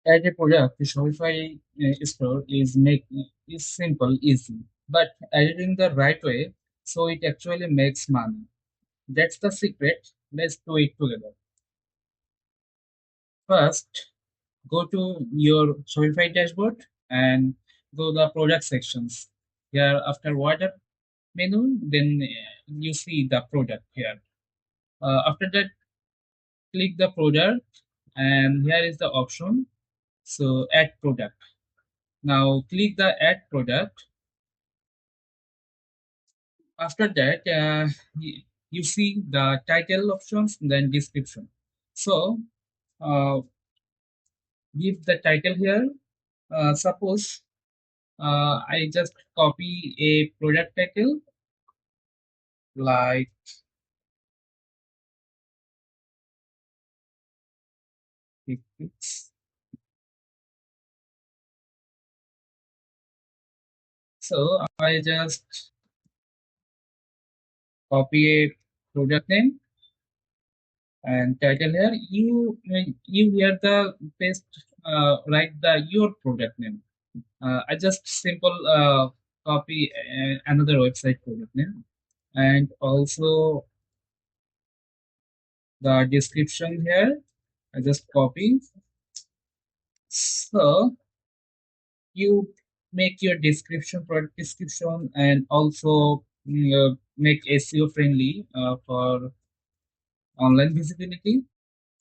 Add a product to Shopify store is simple, easy, but editing the right way so it actually makes money. That's the secret. Let's do it together. First, go to your Shopify dashboard and go the product sections. Here, after order menu, then you see the product here. After that, click the product, and here is the option. So, add product. Now, click the add product. After that, you see the title options, then description. So, uh, give the title here. Suppose I just copy a product title like it's- so I just copy a product name and title here. You hear the paste write the your product name. I just simple copy another website product name and also the description here. I just copy. So you make your description, product description, and also make SEO friendly for online visibility.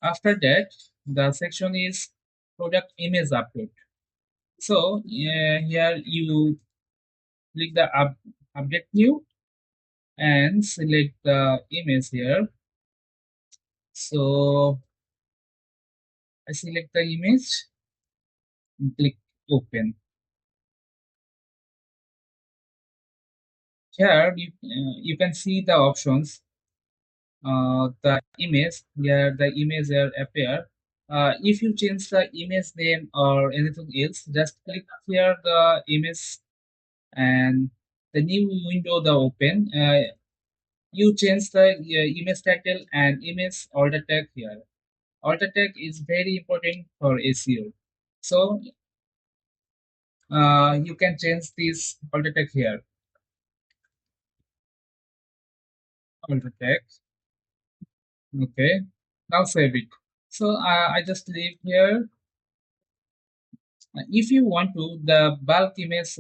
After that, the section is product image upload. So here you click the update new and select the image here. So I select the image and click open. Here you can see the options. The image here, the image here appear. If you change the image name or anything else, just click here the image and the new window the open. You change the image title and image alter tag here. Alter tag is very important for SEO. So you can change this alter tag here. Alter tag. Okay. Now save it. So I just leave here. If you want to, the bulk image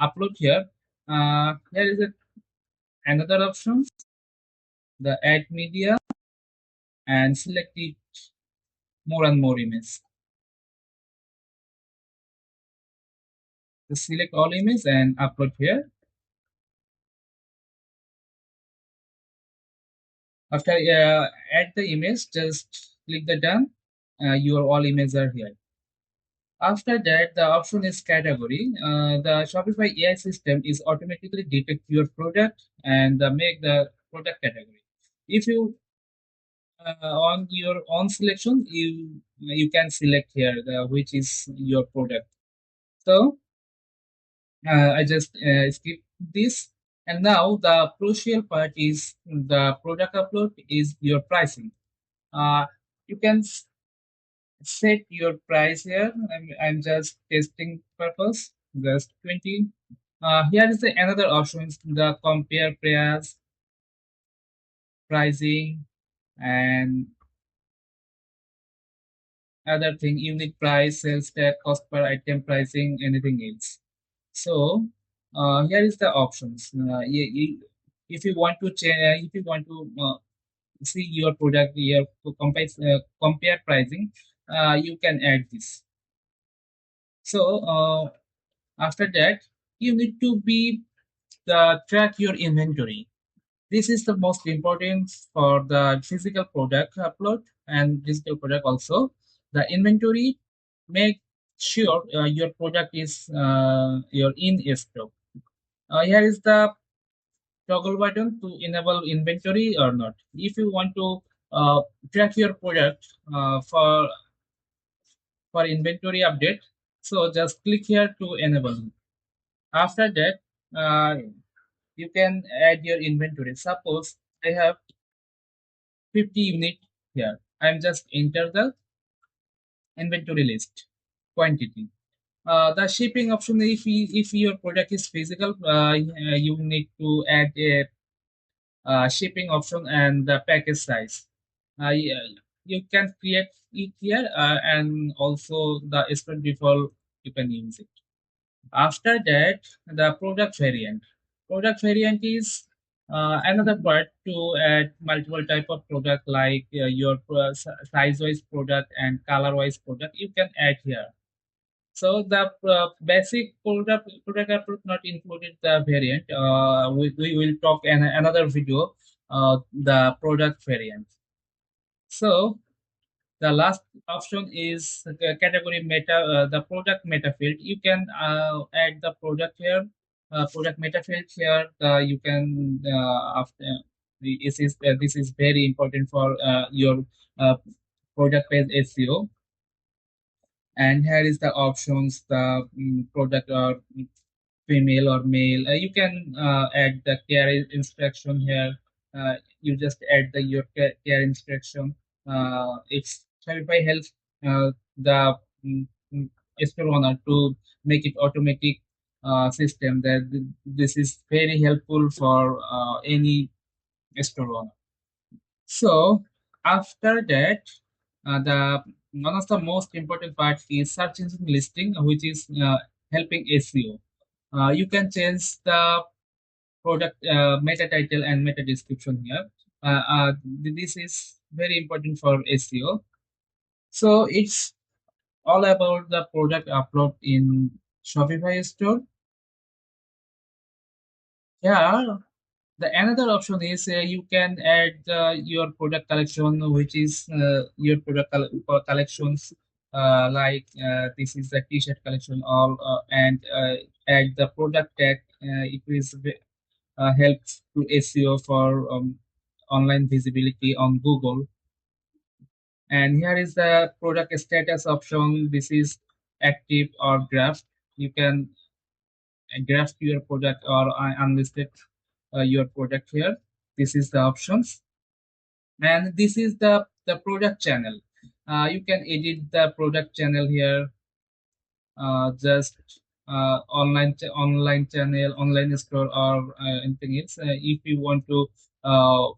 upload here. There is another option, the add media, and select it more and more image. Just select all image and upload here. After add the image, just click the done. Your all images are here. After that, the option is category. The Shopify AI system is automatically detect your product and make the product category. If you on your own selection, you can select here which is your product. So I just skip this, and now the crucial part is the product upload is your pricing. You can set your price here. I'm just testing purpose, just 20. Here is the another options, the compare price, pricing, and other thing, unit price, sales tag, cost per item pricing, anything else. So here is the options. If you want to change, if you want to see your product here to compare pricing, you can add this. So after that, you need to be the track your inventory. This is the most important for the physical product upload and digital product also. The inventory, make sure your product is your in stock. Here is the toggle button to enable inventory or not. If you want to track your product for inventory update, so just click here to enable. After that, you can add your inventory. Suppose I have 50 unit here. I'm just enter the inventory list, quantity. The shipping option, if your product is physical, you need to add a shipping option and the package size. Yeah, you can create it here, and also the spread default you can use it. After that, the product variant. Product variant is another part to add multiple type of product like your size-wise product and color-wise product. You can add here. So the basic product are not included the variant. We will talk in another video. The product variant. So the last option is category meta, the product meta field. You can add the product here, product meta field here. You can after this is very important for your uh, product page SEO. And here is the options, the product or female or male. You can add the care instruction here. You just add the your care instruction. It's Shopify helps the mm, store owner to make it automatic system. That this is very helpful for any store owner. So after that, the one of the most important part is search engine listing, which is helping SEO. You can change the product meta title and meta description here. This is very important for SEO. So it's all about the product upload in Shopify store. Yeah, the another option is you can add your product collection, which is your collections. Like this is the T-shirt collection, all and add the product tag. It is helps to SEO for online visibility on Google. And here is the product status option. This is active or graph. You can graph your product or unlisted your product here. This is the options, and this is the product channel. You can edit the product channel here. Just online channel, online store, or anything else. If you want to uh,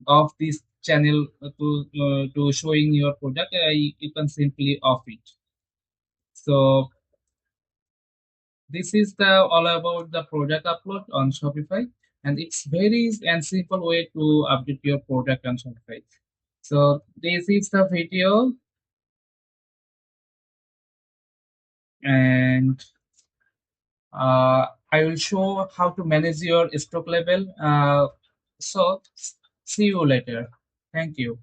off this channel to showing your product, you can simply off it. So this is the all about the product upload on Shopify, and it's very and simple way to update your product on Shopify. So this is the video, and I will show how to manage your stock level. So see you later. Thank you.